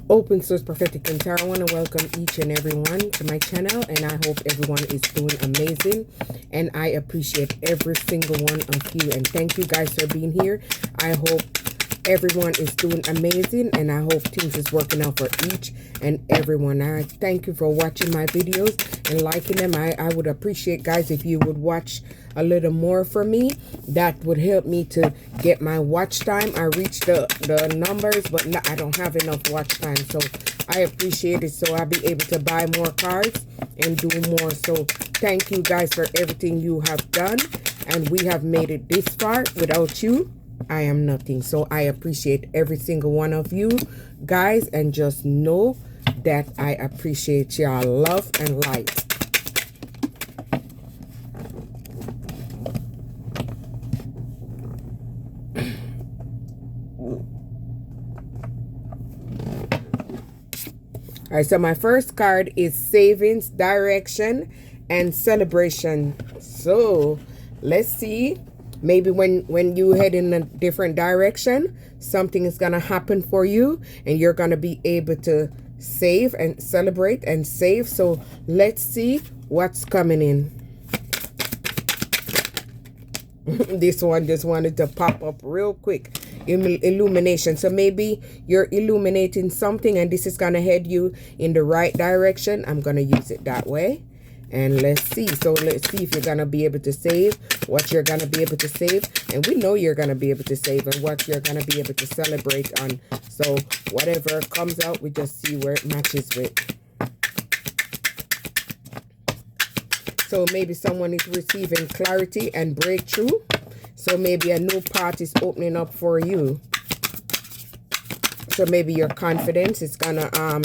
Open Source Prophetic and Tarot. I want to welcome each and everyone to my channel, and I hope everyone is doing amazing, and I appreciate every single one of you, and thank you guys for being here. I hope everyone is doing amazing, and I hope things is working out for each and everyone. I thank you for watching my videos and liking them. I would appreciate, guys, if you would watch a little more for me. That would help me to get my watch time. I reached the numbers, but no, I don't have enough watch time, so I appreciate it, so I'll be able to buy more cards and do more. So thank you guys for everything you have done, and we have made it this far. Without you, I am nothing. So I appreciate every single one of you guys, and just know that I appreciate y'all love and light. All right, so my first card is savings, direction, and celebration. So let's see. Maybe when you head in a different direction, something is going to happen for you, and you're going to be able to save and celebrate and save. So let's see what's coming in. This one just wanted to pop up real quick. Illumination. So maybe you're illuminating something, and this is going to head you in the right direction. I'm going to use it that way. And let's see. So let's see if you're going to be able to save, what you're going to be able to save. And we know you're going to be able to save, and what you're going to be able to celebrate on. So whatever comes out, we just see where it matches with. So maybe someone is receiving clarity and breakthrough. So maybe a new path is opening up for you. So maybe your confidence is gonna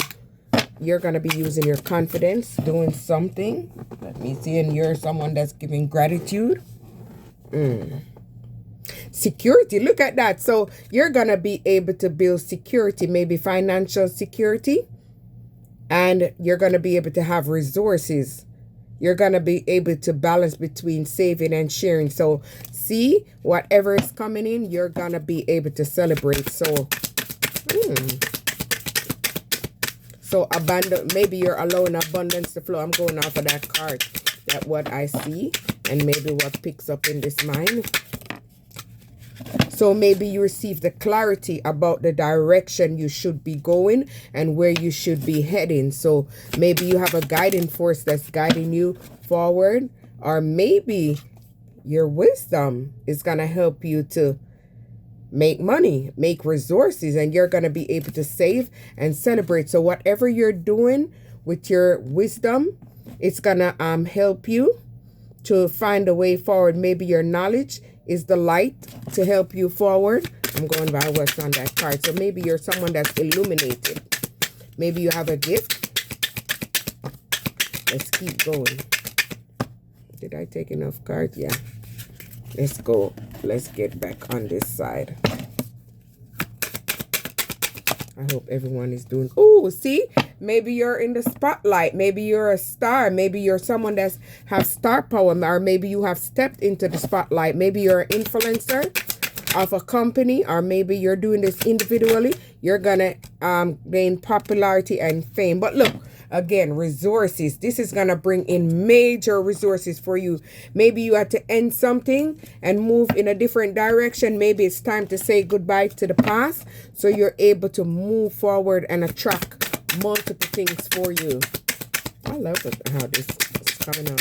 you're gonna be using your confidence doing something. Let me see. And you're someone that's giving gratitude. Security, look at that. So you're gonna be able to build security, maybe financial security, and you're gonna be able to have resources. You're going to be able to balance between saving and sharing. So see, whatever is coming in, you're going to be able to celebrate. So, so abundant, maybe you're allowing abundance to flow. I'm going off of that card, that what I see, and maybe what picks up in this mind. So maybe you receive the clarity about the direction you should be going and where you should be heading. So maybe you have a guiding force that's guiding you forward, or maybe your wisdom is going to help you to make money, make resources, and you're going to be able to save and celebrate. So whatever you're doing with your wisdom, it's going to help you to find a way forward. Maybe your knowledge is the light to help you forward. I'm going by what's on that card. So maybe you're someone that's illuminated. Maybe you have a gift. Let's keep going. Did I take enough cards? Yeah. Let's go. Let's get back on this side. I hope everyone is doing. Oh, see, maybe you're in the spotlight. Maybe you're a star. Maybe you're someone that has star power, or maybe you have stepped into the spotlight. Maybe you're an influencer of a company, or maybe you're doing this individually. You're gonna gain popularity and fame. But look, again, resources. This is gonna bring in major resources for you. Maybe you had to end something and move in a different direction. Maybe it's time to say goodbye to the past, so you're able to move forward and attract multiple things for you. I love it, how this is coming on.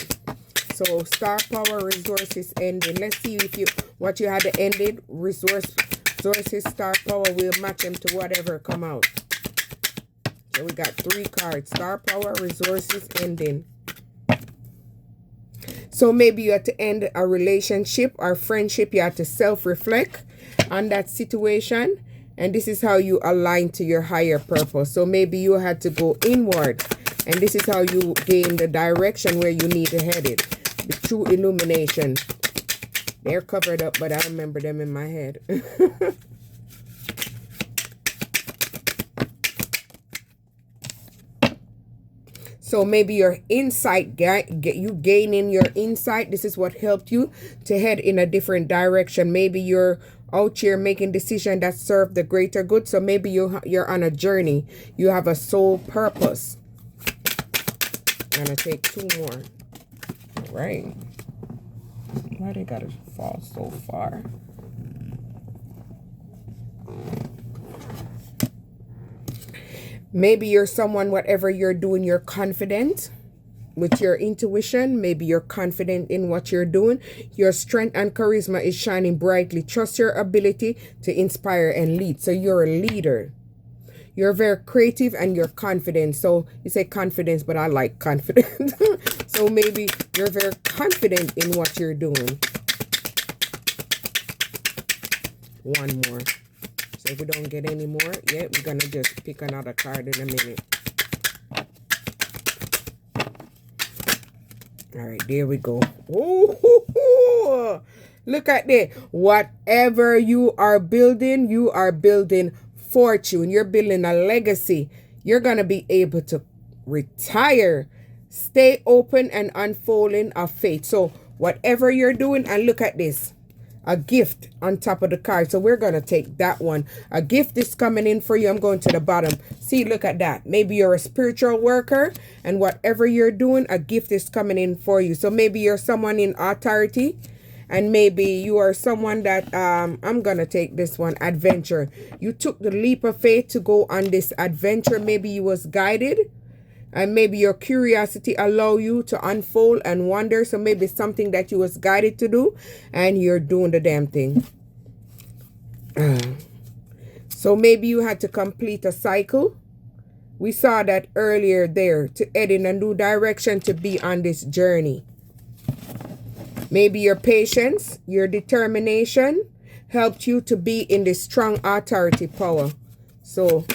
So star power, resources ending. Let's see if you what you had to ended. Resources, star power will match them to whatever come out. So we got 3 cards. Star power, resources, ending. So maybe you had to end a relationship or friendship. You had to self-reflect on that situation. And this is how you align to your higher purpose. So maybe you had to go inward. And this is how you gain the direction where you need to head it. The true illumination. They're covered up, but I remember them in my head. So maybe your insight, you gaining your insight. This is what helped you to head in a different direction. Maybe you're out here making decisions that serve the greater good. So maybe you're on a journey. You have a soul purpose. I'm gonna take 2 more. All right. Why they gotta fall so far? Maybe you're someone, whatever you're doing, you're confident with your intuition. Maybe you're confident in what you're doing. Your strength and charisma is shining brightly. Trust your ability to inspire and lead. So you're a leader. You're very creative and you're confident. So you say confidence, but I like confidence. So maybe you're very confident in what you're doing. 1 more. So if we don't get any more, yeah, we're going to just pick another card in a minute. All right, there we go. Ooh, look at that. Whatever you are building fortune. You're building a legacy. You're going to be able to retire. Stay open and unfolding of faith. So whatever you're doing, and look at this. A gift on top of the card. So we're going to take that one. A gift is coming in for you. I'm going to the bottom. See, look at that. Maybe you're a spiritual worker, and whatever you're doing, a gift is coming in for you. So maybe you're someone in authority, and maybe you are someone that, I'm going to take this one, adventure. You took the leap of faith to go on this adventure. Maybe you was guided. And maybe your curiosity allow you to unfold and wonder. So maybe something that you was guided to do, and you're doing the damn thing. So maybe you had to complete a cycle. We saw that earlier there, to head in a new direction, to be on this journey. Maybe your patience, your determination helped you to be in this strong authority power. So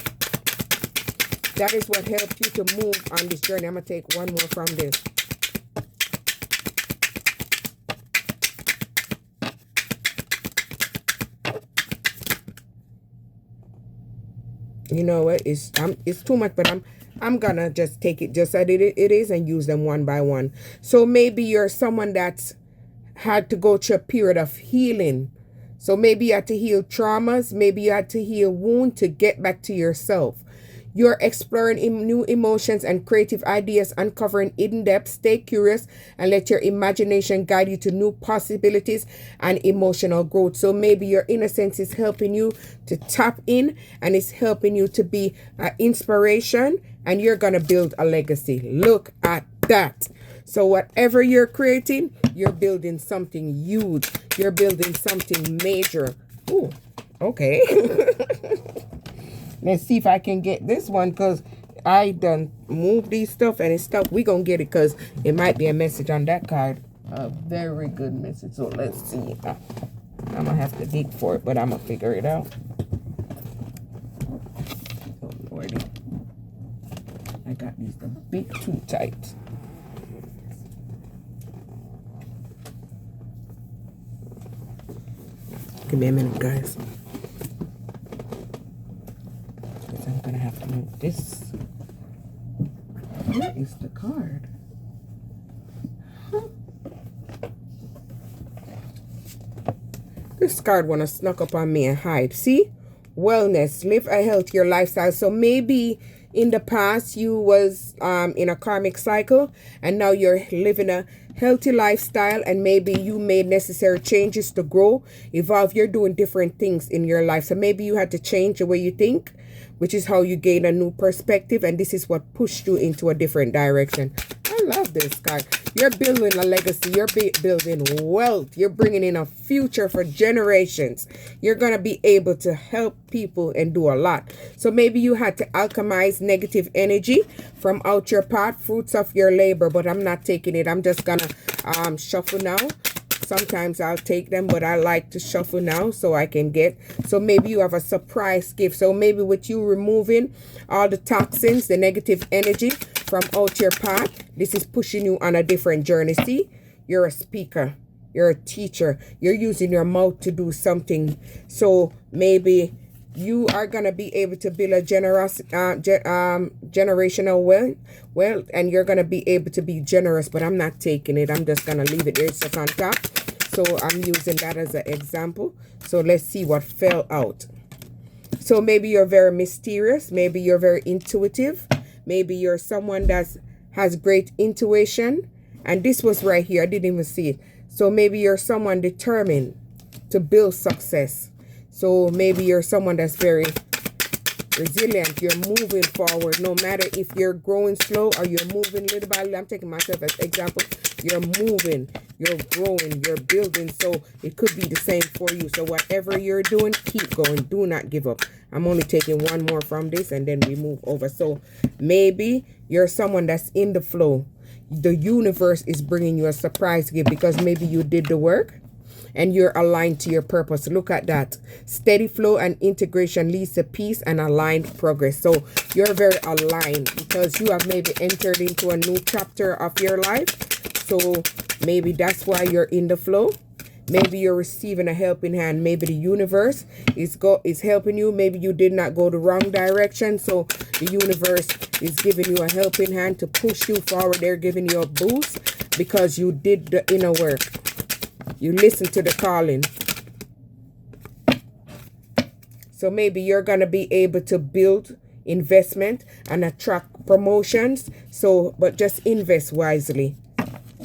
that is what helped you to move on this journey. I'm going to take 1 more from this. You know what? It's too much, but I'm going to just take it just as it is and use them one by one. So maybe you're someone that's had to go through a period of healing. So maybe you had to heal traumas. Maybe you had to heal wounds to get back to yourself. You're exploring new emotions and creative ideas, uncovering hidden depths. Stay curious and let your imagination guide you to new possibilities and emotional growth. So maybe your innocence is helping you to tap in, and it's helping you to be an inspiration, and you're going to build a legacy. Look at that. So whatever you're creating, you're building something huge. You're building something major. Ooh, okay. Let's see if I can get this one, because I done moved these stuff and it's stuck. We're going to get it because it might be a message on that card. A very good message. So let's see. I'm going to have to dig for it, but I'm going to figure it out. Oh, Lordy. I got these a bit too tight. Give me a minute, guys. I'm gonna have to move this. Where is the card? Huh? This card wanna snuck up on me and hide. See? Wellness. Live a healthier lifestyle. So maybe in the past you was in a karmic cycle, and now you're living a healthy lifestyle, and maybe you made necessary changes to grow, evolve. You're doing different things in your life. So maybe you had to change the way you think, which is how you gain a new perspective, and this is what pushed you into a different direction. I love this card. You're building a legacy. You're building wealth. You're bringing in a future for generations. You're going to be able to help people and do a lot. So maybe you had to alchemize negative energy from out your path, fruits of your labor, but I'm not taking it. I'm just going to shuffle now. Sometimes I'll take them, but I like to shuffle now so I can get. So maybe you have a surprise gift. So maybe with you removing all the toxins, the negative energy from out your path, this is pushing you on a different journey. See, you're a speaker. You're a teacher. You're using your mouth to do something. So maybe you are going to be able to build a generational wealth, and you're going to be able to be generous, but I'm not taking it. I'm just going to leave it there. It's just on top. So I'm using that as an example. So let's see what fell out. So maybe you're very mysterious. Maybe you're very intuitive. Maybe you're someone that has great intuition. And this was right here. I didn't even see it. So maybe you're someone determined to build success. So maybe you're someone that's very resilient. You're moving forward no matter if you're growing slow or you're moving little by little. I'm taking myself as example. You're moving, you're growing, you're building. So it could be the same for you. So whatever you're doing, keep going. Do not give up. I'm only taking one more from this and then we move over. So maybe you're someone that's in the flow. The universe is bringing you a surprise gift because maybe you did the work and you're aligned to your purpose. Look at that. Steady flow and integration leads to peace and aligned progress. So you're very aligned because you have maybe entered into a new chapter of your life. So maybe that's why you're in the flow. Maybe you're receiving a helping hand. Maybe the universe is helping you. Maybe you did not go the wrong direction. So the universe is giving you a helping hand to push you forward. They're giving you a boost because you did the inner work. You listen to the calling. So maybe you're going to be able to build investment and attract promotions. So, but just invest wisely.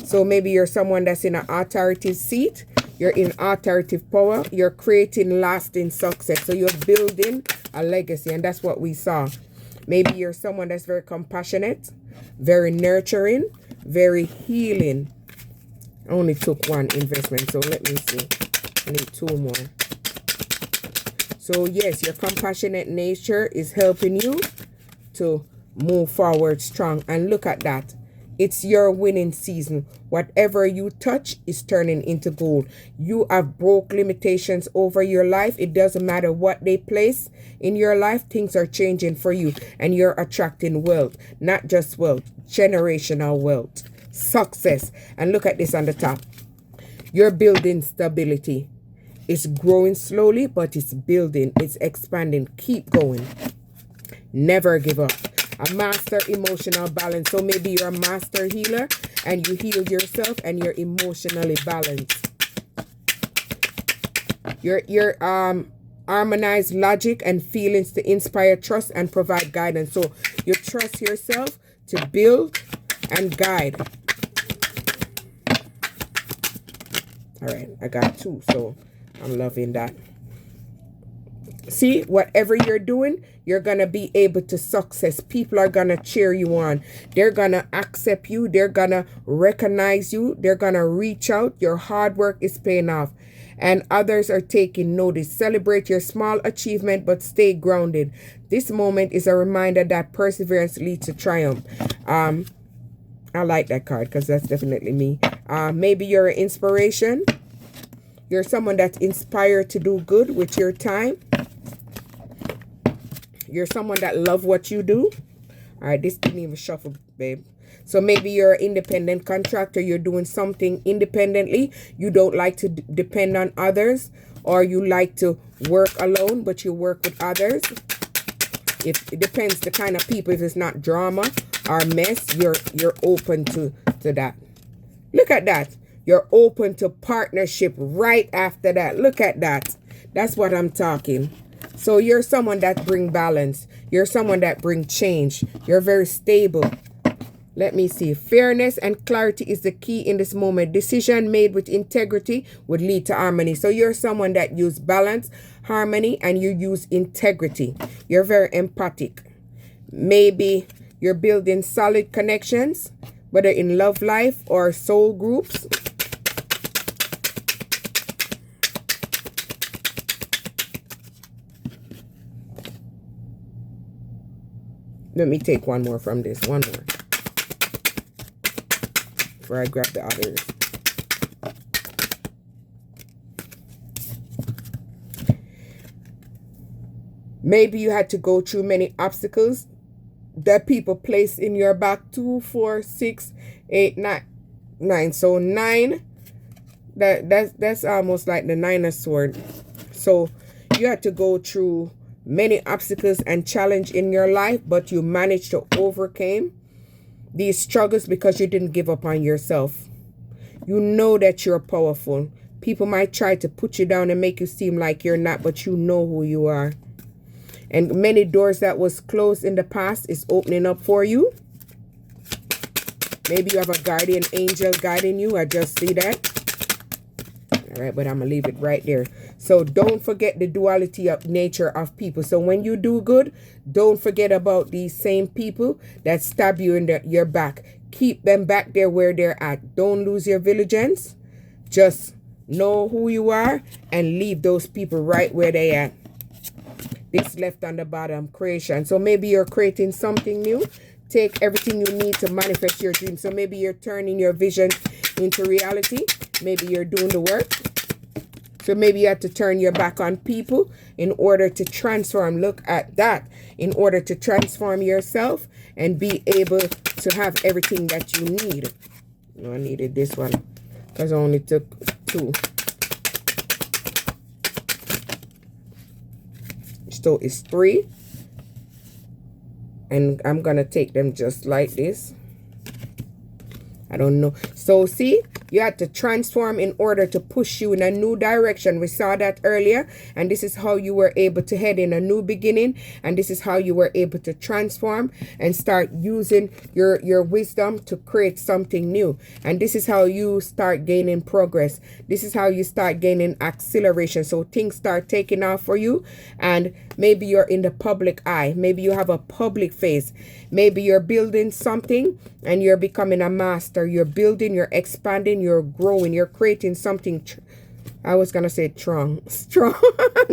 So maybe you're someone that's in an authoritative seat. You're in authoritative power. You're creating lasting success. So you're building a legacy. And that's what we saw. Maybe you're someone that's very compassionate, very nurturing, very healing. I only took one investment. So let me see. I need two more. So yes, your compassionate nature is helping you to move forward strong. And look at that. It's your winning season. Whatever you touch is turning into gold. You have broke limitations over your life. It doesn't matter what they place in your life. Things are changing for you. And you're attracting wealth. Not just wealth. Generational wealth. Success. And look at this on the top. You're building stability. It's growing slowly, but it's building. It's expanding. Keep going. Never give up. A master emotional balance. So maybe you're a master healer and you heal yourself and you're emotionally balanced. You're harmonize logic and feelings to inspire trust and provide guidance. So you trust yourself to build and guide. All right, I got two, so I'm loving that. See, whatever you're doing, you're going to be able to success. People are going to cheer you on. They're going to accept you. They're going to recognize you. They're going to reach out. Your hard work is paying off. And others are taking notice. Celebrate your small achievement, but stay grounded. This moment is a reminder that perseverance leads to triumph. I like that card because that's definitely me. Maybe you're an inspiration. You're someone that's inspired to do good with your time. You're someone that love what you do. All right, this didn't even shuffle, babe. So maybe you're an independent contractor. You're doing something independently. You don't like to depend on others. Or you like to work alone, but you work with others. It depends the kind of people. If it's not drama or mess, you're open to that. Look at that. You're open to partnership right after that. Look at that. That's what I'm talking. So you're someone that bring balance. You're someone that bring change. You're very stable. Let me see. Fairness and clarity is the key in this moment. Decision made with integrity would lead to harmony. So you're someone that use balance, harmony, and you use integrity. You're very empathic. Maybe you're building solid connections, whether in love life or soul groups. Let me take one more from this. One more. Before I grab the others. Maybe you had to go through many obstacles that people place in your back. 2, 4, 6, 8, 9. So 9. That's almost like the 9 of Swords. So you had to go through many obstacles and challenge in your life, but you managed to overcome these struggles because you didn't give up on yourself. You know that you're powerful. People might try to put you down and make you seem like you're not, but you know who you are. And many doors that was closed in the past is opening up for you. Maybe you have a guardian angel guiding you. I just see that. All right, but I'm going to leave it right there. So don't forget the duality of nature of people. So when you do good, don't forget about these same people that stab you in your back. Keep them back there where they're at. Don't lose your vigilance. Just know who you are and leave those people right where they at. This left on the bottom, creation. So maybe you're creating something new. Take everything you need to manifest your dream. So maybe you're turning your vision into reality. Maybe you're doing the work. So maybe you have to turn your back on people in order to transform. Look at that. In order to transform yourself and be able to have everything that you need. No, I needed this one because I only took 2. So it's 3. And I'm going to take them just like this. I don't know. So see, you had to transform in order to push you in a new direction. We saw that earlier. And this is how you were able to head in a new beginning. And this is how you were able to transform and start using your wisdom to create something new. And this is how you start gaining progress. This is how you start gaining acceleration. So things start taking off for you. And maybe you're in the public eye. Maybe you have a public face. Maybe you're building something and you're becoming a master. You're building, you're expanding, you're growing, you're creating something. I was going to say strong,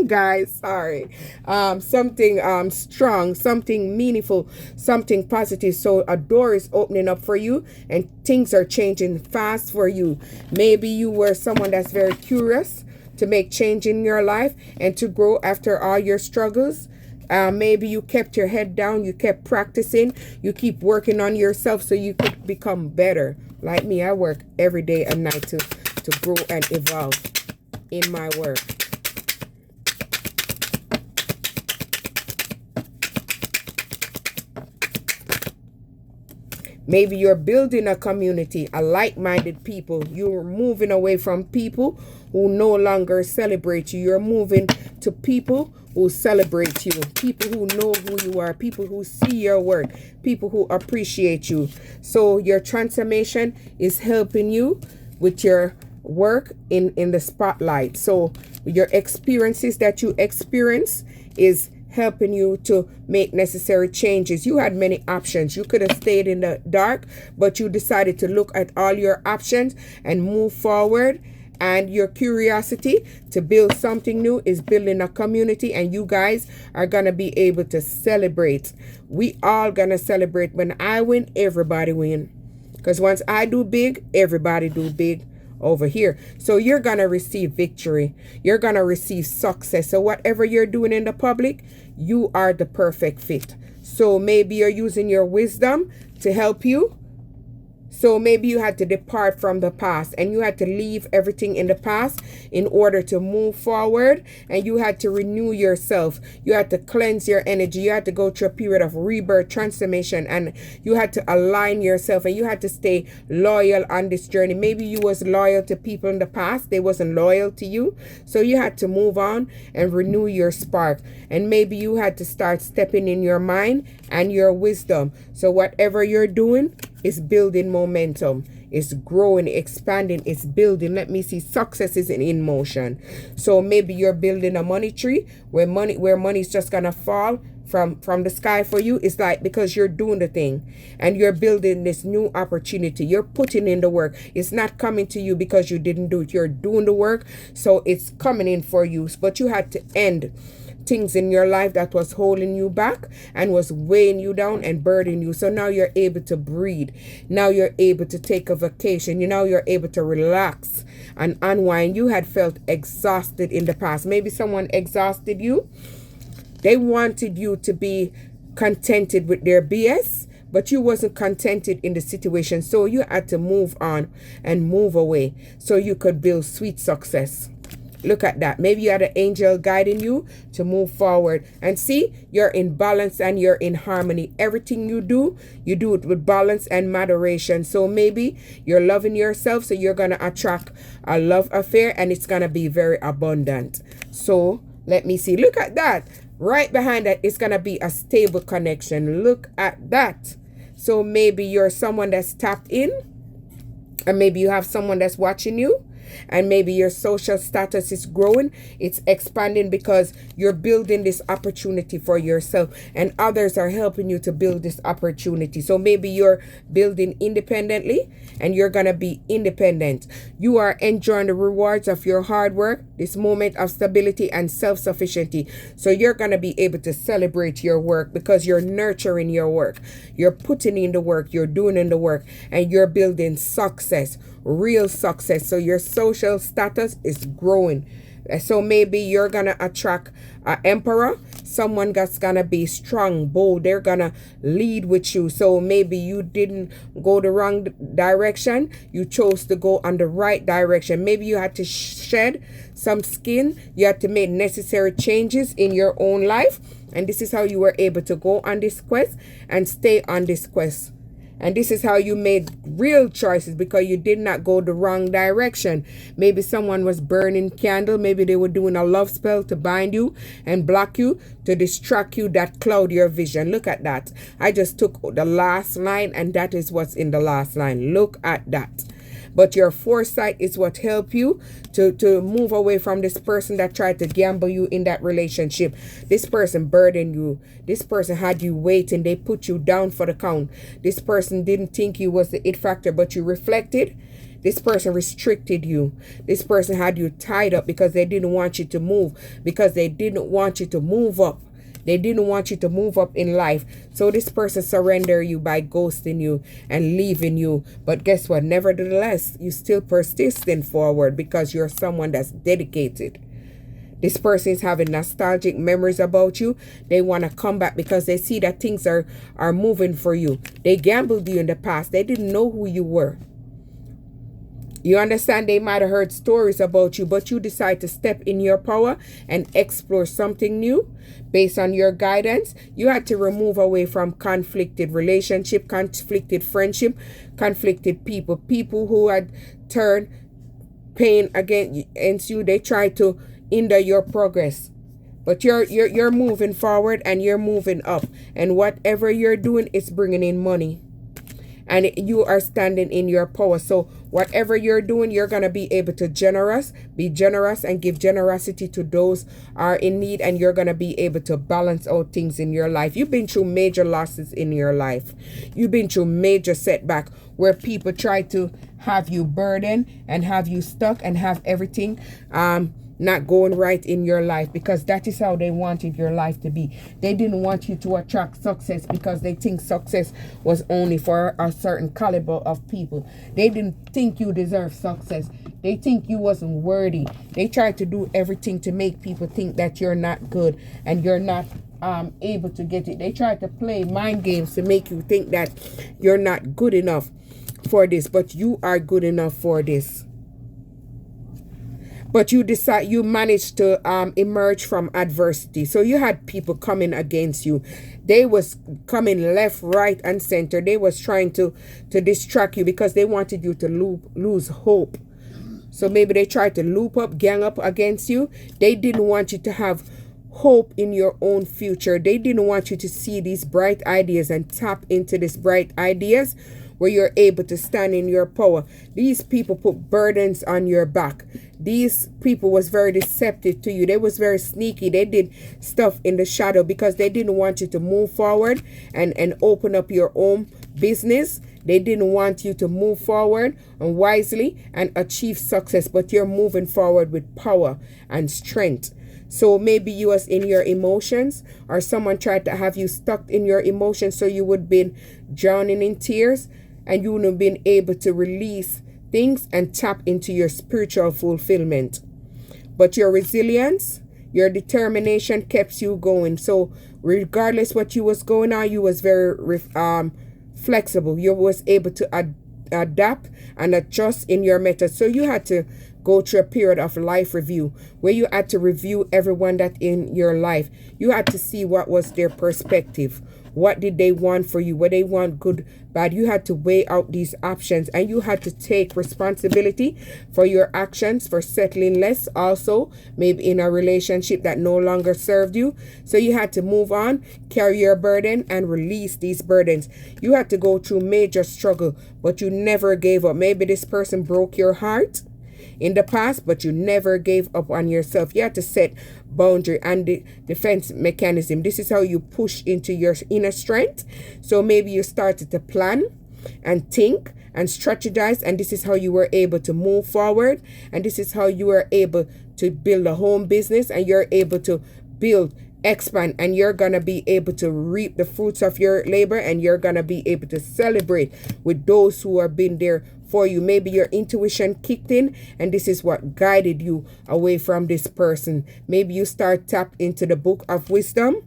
guys, sorry. Something strong, something meaningful, something positive. So a door is opening up for you and things are changing fast for you. Maybe you were someone that's very curious to make change in your life and to grow after all your struggles. Maybe you kept your head down, you kept practicing, you keep working on yourself so you could become better. Like me, I work every day and night to grow and evolve in my work. Maybe you're building a community, a like-minded people. You're moving away from people who no longer celebrate you. You're moving to people who celebrate you, people who know who you are, people who see your work, people who appreciate you. So your transformation is helping you with your work in the spotlight. So your experiences that you experience is helping you to make necessary changes. You had many options. You could have stayed in the dark, but you decided to look at all your options and move forward. And your curiosity to build something new is building a community, and you guys are going to be able to celebrate. We all going to celebrate. When I win, everybody win. Because once I do big, everybody do big over here. So you're going to receive victory. You're going to receive success. So whatever you're doing in the public, you are the perfect fit. So maybe you're using your wisdom to help you. So maybe you had to depart from the past and you had to leave everything in the past in order to move forward, and you had to renew yourself. You had to cleanse your energy. You had to go through a period of rebirth, transformation, and you had to align yourself, and you had to stay loyal on this journey. Maybe you was loyal to people in the past. They wasn't loyal to you. So you had to move on and renew your spark. And maybe you had to start stepping in your mind and your wisdom. So whatever you're doing is building momentum. It's growing, expanding, it's building. Let me see, success is in motion. So maybe you're building a money tree where money is just gonna fall from the sky for you. It's like because you're doing the thing and you're building this new opportunity. You're putting in the work. It's not coming to you because you didn't do it. You're doing the work, so it's coming in for you. But you had to end things in your life that was holding you back and was weighing you down and burdening you. So now you're able to breathe. Now you're able to take a vacation. You're able to relax and unwind. You had felt exhausted in the past. Maybe someone exhausted you. They wanted you to be contented with their BS, but you wasn't contented in the situation. So you had to move on and move away so you could build sweet success. Look at that. Maybe you had an angel guiding you to move forward. And see, you're in balance and you're in harmony. Everything you do it with balance and moderation. So maybe you're loving yourself, so you're going to attract a love affair, and it's going to be very abundant. So let me see. Look at that. Right behind that, it's going to be a stable connection. Look at that. So maybe you're someone that's tapped in, or maybe you have someone that's watching you, and maybe your social status is growing. It's expanding because you're building this opportunity for yourself, and others are helping you to build this opportunity. So maybe you're building independently, and you're going to be independent. You are enjoying the rewards of your hard work, this moment of stability and self-sufficiency. So you're going to be able to celebrate your work because you're nurturing your work. You're putting in the work, you're doing in the work, and you're building success, real success. So your social status is growing. So maybe you're going to attract an emperor, someone that's going to be strong, bold. They're going to lead with you. So maybe you didn't go the wrong direction. You chose to go on the right direction. Maybe you had to shed some skin. You had to make necessary changes in your own life. And this is how you were able to go on this quest and stay on this quest. And this is how you made real choices, because you did not go the wrong direction. Maybe someone was burning candle. Maybe they were doing a love spell to bind you and block you, to distract you, that cloud your vision. Look at that. I just took the last line, and that is what's in the last line. Look at that. But your foresight is what helped you to move away from this person that tried to gamble you in that relationship. This person burdened you. This person had you waiting. They put you down for the count. This person didn't think you was the it factor, but you reflected. This person restricted you. This person had you tied up because they didn't want you to move, because they didn't want you to move up. They didn't want you to move up in life. So this person surrendered you by ghosting you and leaving you. But guess what? Nevertheless, you still persisting forward because you're someone that's dedicated. This person is having nostalgic memories about you. They want to come back because they see that things are moving for you. They gambled you in the past. They didn't know who you were. You understand? They might have heard stories about you, but you decide to step in your power and explore something new based on your guidance. You had to remove away from conflicted relationship, conflicted friendship, conflicted people, people who had turned pain against you. They tried to hinder your progress. But you're moving forward and you're moving up. And whatever you're doing is bringing in money. And you are standing in your power. So whatever you're doing, you're going to be able to be generous and give generosity to those who are in need. And you're going to be able to balance out things in your life. You've been through major losses in your life. You've been through major setback where people try to have you burdened and have you stuck and have everything not going right in your life, because that is how they wanted your life to be. They didn't want you to attract success because they think success was only for a certain caliber of people. They didn't think you deserve success. They think you wasn't worthy. They tried to do everything to make people think that you're not good and you're not able to get it. They tried to play mind games to make you think that you're not good enough for this, but you are good enough for this. But you managed to emerge from adversity. So you had people coming against you. They was coming left, right, and center. They was trying to distract you because they wanted you to lose hope. So maybe they tried to gang up against you. They didn't want you to have hope in your own future. They didn't want you to see these bright ideas and tap into these bright ideas where you're able to stand in your power. These people put burdens on your back. These people was very deceptive to you. They was very sneaky. They did stuff in the shadow because they didn't want you to move forward and open up your own business. They didn't want you to move forward and wisely and achieve success, but you're moving forward with power and strength. So maybe you was in your emotions, or someone tried to have you stuck in your emotions so you would be drowning in tears and you wouldn't have been able to release things and tap into your spiritual fulfillment. But your resilience, your determination kept you going. So regardless what you was going on, you was very flexible. You was able to adapt and adjust in your method. So you had to go through a period of life review where you had to review everyone that in your life. You had to see what was their perspective. What did they want for you? What they want, good, bad. You had to weigh out these options, and you had to take responsibility for your actions, for settling less also, maybe in a relationship that no longer served you. So you had to move on, carry your burden, and release these burdens. You had to go through major struggle, but you never gave up. Maybe this person broke your heart in the past, but you never gave up on yourself. You had to set boundary and the defense mechanism. This is how you push into your inner strength. So maybe you started to plan and think and strategize, and this is how you were able to move forward, and this is how you were able to build a home business, and you're able to build, expand, and you're gonna be able to reap the fruits of your labor, and you're gonna be able to celebrate with those who have been there for you. Maybe your intuition kicked in, and this is what guided you away from this person. Maybe you start tap into the book of wisdom,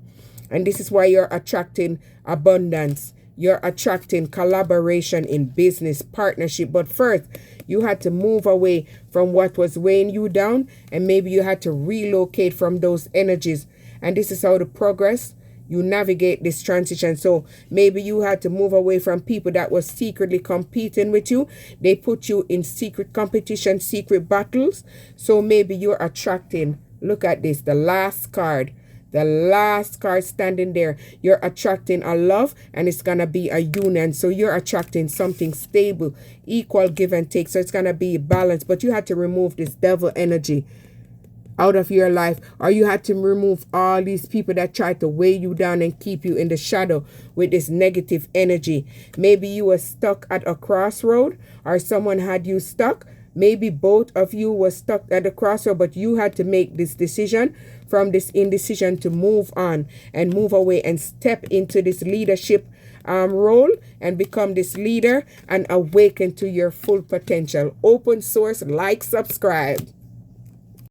and this is why you're attracting abundance. You're attracting collaboration in business, partnership. But first, you had to move away from what was weighing you down, and maybe you had to relocate from those energies. And this is how to progress. You navigate this transition. So maybe you had to move away from people that was secretly competing with you. They put you in secret competition, secret battles. So maybe you're attracting, look at this, the last card. The last card standing there. You're attracting a love, and it's going to be a union. So you're attracting something stable, equal give and take. So it's going to be balanced. But you had to remove this devil energy out of your life, or you had to remove all these people that tried to weigh you down and keep you in the shadow with this negative energy. Maybe you were stuck at a crossroad, or someone had you stuck. Maybe both of you were stuck at the crossroad, but you had to make this decision from this indecision to move on and move away and step into this leadership role and become this leader and awaken to your full potential. Open source, like, subscribe.